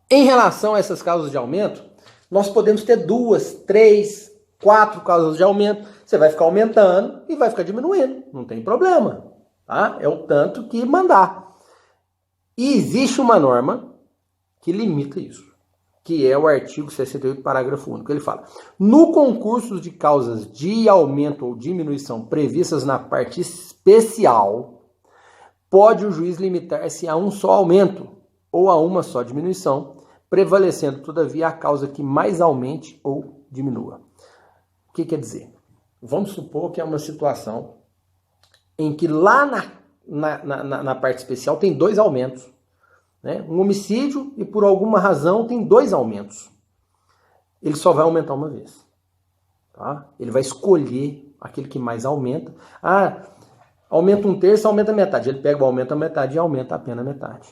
Em relação a essas causas de aumento, nós podemos ter 2, 3, 4 causas de aumento. Você vai ficar aumentando e vai ficar diminuindo. Não tem problema. Tá? É o tanto que mandar. E existe uma norma que limita isso, que é o artigo 68, parágrafo único. Ele fala: no concurso de causas de aumento ou diminuição previstas na parte especial, pode o juiz limitar-se a um só aumento ou a uma só diminuição, prevalecendo, todavia, a causa que mais aumente ou diminua. O que quer dizer? Vamos supor que é uma situação em que lá na parte especial tem 2 aumentos. Né? Um homicídio e por alguma razão tem 2 aumentos. Ele só vai aumentar uma vez. Tá? Ele vai escolher aquele que mais aumenta. Aumenta 1/3, aumenta metade. Ele pega o aumento a metade e aumenta a pena a metade.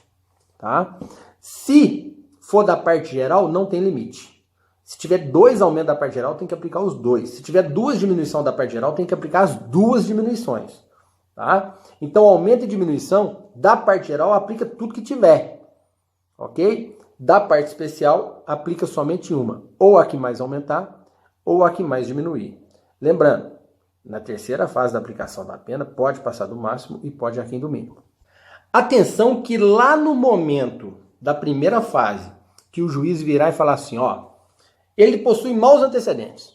Tá? Se for da parte geral, não tem limite. Se tiver 2 aumentos da parte geral, tem que aplicar os 2. Se tiver 2 diminuições da parte geral, tem que aplicar as 2 diminuições. Tá? Então, aumento e diminuição da parte geral aplica tudo que tiver. Ok? Da parte especial, aplica somente uma. Ou a que mais aumentar, ou a que mais diminuir. Lembrando, na terceira fase da aplicação da pena, pode passar do máximo e pode ir aquém do mínimo. Atenção que lá no momento da primeira fase, que o juiz virar e falar assim, ó, ele possui maus antecedentes.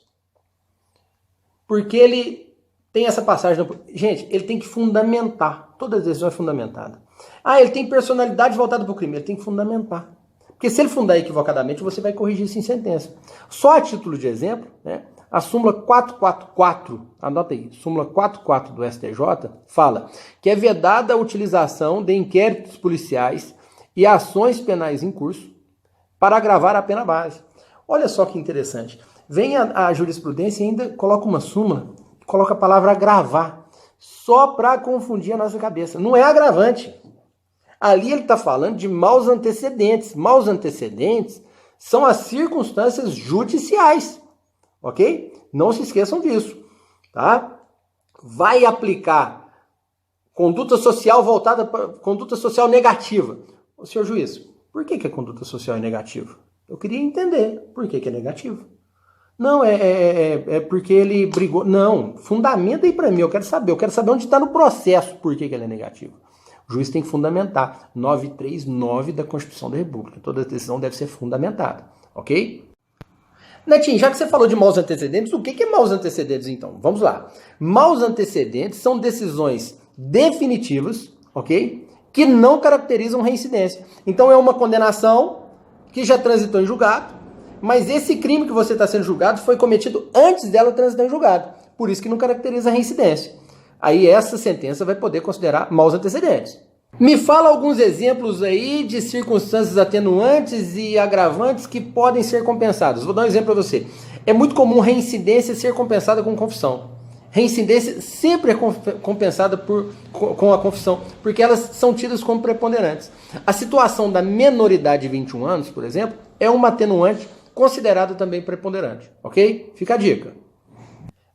Porque ele tem essa passagem... Gente, ele tem que fundamentar. Toda decisão é fundamentada. Ele tem personalidade voltada para o crime. Ele tem que fundamentar. Porque se ele fundar equivocadamente, você vai corrigir isso em sentença. Só a título de exemplo, né, a súmula 444, anota aí, súmula 44 do STJ, fala que é vedada a utilização de inquéritos policiais e ações penais em curso para agravar a pena base. Olha só que interessante. Vem a jurisprudência e ainda coloca uma súmula, coloca a palavra agravar, só para confundir a nossa cabeça. Não é agravante. Ali ele está falando de maus antecedentes. Maus antecedentes são as circunstâncias judiciais. Ok? Não se esqueçam disso. Tá? Vai aplicar conduta social voltada para conduta social negativa. Ô, senhor juiz, por que a conduta social é negativa? Eu queria entender por que é negativo. Não, é porque ele brigou. Não, fundamenta aí para mim, eu quero saber onde está no processo por que ele é negativo. O juiz tem que fundamentar. 939 da Constituição da República. Toda decisão deve ser fundamentada, ok? Netinho, já que você falou de maus antecedentes, o que é maus antecedentes então? Vamos lá. Maus antecedentes são decisões definitivas, ok? Que não caracterizam reincidência. Então é uma condenação que já transitou em julgado, mas esse crime que você está sendo julgado foi cometido antes dela transitar em julgado. Por isso que não caracteriza reincidência. Aí essa sentença vai poder considerar maus antecedentes. Me fala alguns exemplos aí de circunstâncias atenuantes e agravantes que podem ser compensadas. Vou dar um exemplo para você. É muito comum reincidência ser compensada com confissão. Reincidência sempre é compensada com a confissão, porque elas são tidas como preponderantes. A situação da menoridade de 21 anos, por exemplo, é uma atenuante considerada também preponderante. Ok? Fica a dica.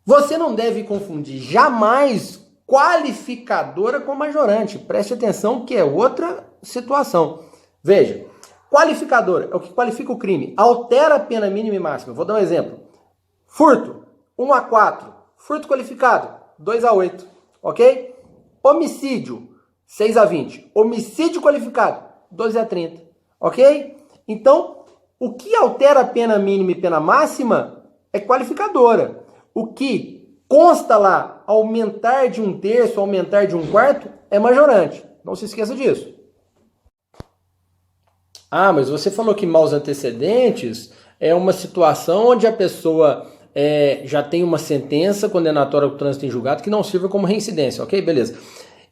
Você não deve confundir jamais qualificadora com majorante. Preste atenção que é outra situação. Veja, qualificadora é o que qualifica o crime. Altera a pena mínima e máxima. Vou dar um exemplo. Furto, 1-4. Furto qualificado, 2-8. Ok? Homicídio, 6-20. Homicídio qualificado, 12-30. Ok? Então, o que altera a pena mínima e pena máxima é qualificadora. O que consta lá, aumentar de 1/3, aumentar de 1/4, é majorante. Não se esqueça disso. Mas você falou que maus antecedentes é uma situação onde a pessoa já tem uma sentença condenatória do trânsito em julgado que não sirva como reincidência. Ok? Beleza.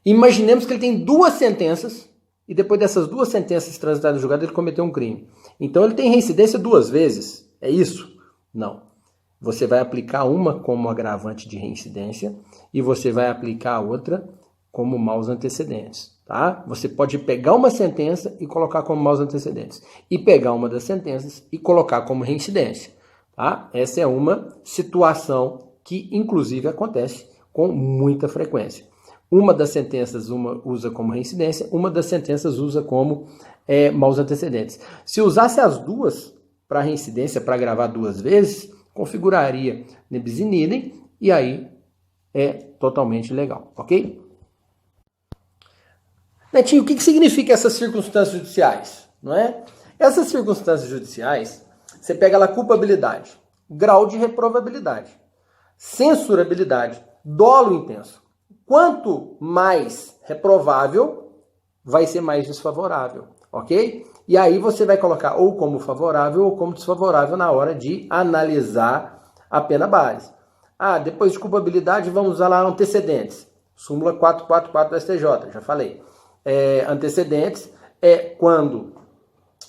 Imaginemos que ele tem 2 sentenças e depois dessas 2 sentenças transitadas em julgado ele cometeu um crime. Então ele tem reincidência 2 vezes. É isso? Não. Você vai aplicar uma como agravante de reincidência e você vai aplicar a outra como maus antecedentes, tá? Você pode pegar uma sentença e colocar como maus antecedentes e pegar uma das sentenças e colocar como reincidência, tá? Essa é uma situação que, inclusive, acontece com muita frequência. Uma das sentenças usa como reincidência, uma das sentenças usa como maus antecedentes. Se usasse as duas para reincidência, para gravar 2 vezes, configuraria nebis in idem, e aí é totalmente legal, ok? Netinho, o que significa essas circunstâncias judiciais? Não é? Essas circunstâncias judiciais, você pega lá culpabilidade, grau de reprovabilidade, censurabilidade, dolo intenso. Quanto mais reprovável, vai ser mais desfavorável, ok? E aí você vai colocar ou como favorável ou como desfavorável na hora de analisar a pena base. Depois de culpabilidade, vamos usar lá antecedentes. Súmula 444 do STJ, já falei. Antecedentes é quando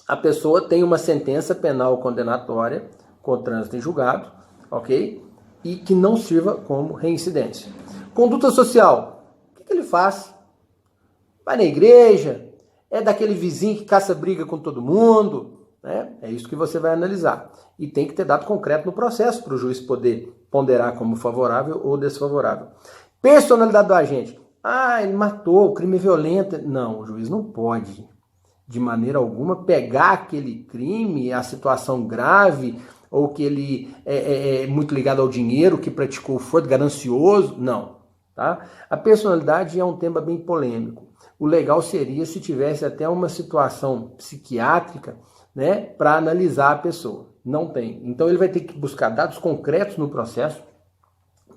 a pessoa tem uma sentença penal condenatória com trânsito em julgado, ok? E que não sirva como reincidência. Conduta social, o que ele faz? Vai na igreja, é daquele vizinho que caça briga com todo mundo, né? É isso que você vai analisar. E tem que ter dado concreto no processo para o juiz poder ponderar como favorável ou desfavorável. Personalidade do agente. Ele matou, crime violento. Não, o juiz não pode, de maneira alguma, pegar aquele crime, a situação grave, ou que ele é muito ligado ao dinheiro, que praticou furto, ganancioso. Não. Tá? A personalidade é um tema bem polêmico. O legal seria se tivesse até uma situação psiquiátrica, né, para analisar a pessoa. Não tem. Então ele vai ter que buscar dados concretos no processo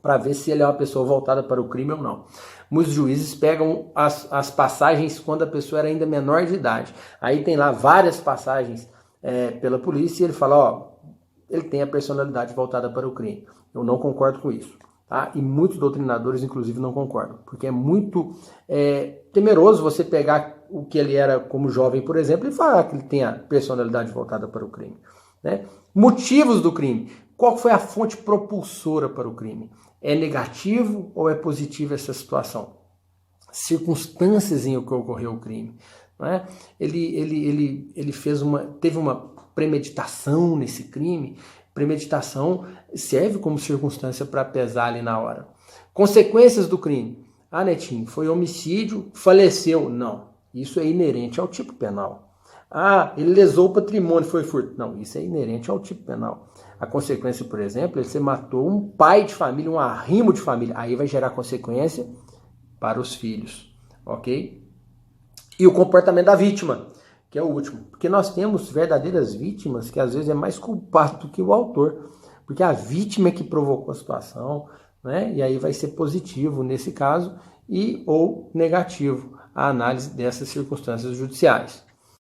para ver se ele é uma pessoa voltada para o crime ou não. Muitos juízes pegam as passagens quando a pessoa era ainda menor de idade. Aí tem lá várias passagens pela polícia e ele fala, ele tem a personalidade voltada para o crime. Eu não concordo com isso. Tá? E muitos doutrinadores, inclusive, não concordam. Porque é muito temeroso você pegar o que ele era como jovem, por exemplo, e falar que ele tem a personalidade voltada para o crime. Né? Motivos do crime. Qual foi a fonte propulsora para o crime? É negativo ou é positivo essa situação? Circunstâncias em que ocorreu o crime. Né? Ele teve uma premeditação nesse crime. Premeditação serve como circunstância para pesar ali na hora. Consequências do crime. Netinho, foi homicídio, faleceu. Não, isso é inerente ao tipo penal. Ele lesou o patrimônio, foi furto. Não, isso é inerente ao tipo penal. A consequência, por exemplo, você matou um pai de família, um arrimo de família. Aí vai gerar consequência para os filhos, ok? E o comportamento da vítima, que é o último. Porque nós temos verdadeiras vítimas que às vezes é mais culpado do que o autor. Porque a vítima é que provocou a situação, né? E aí vai ser positivo nesse caso ou negativo a análise dessas circunstâncias judiciais.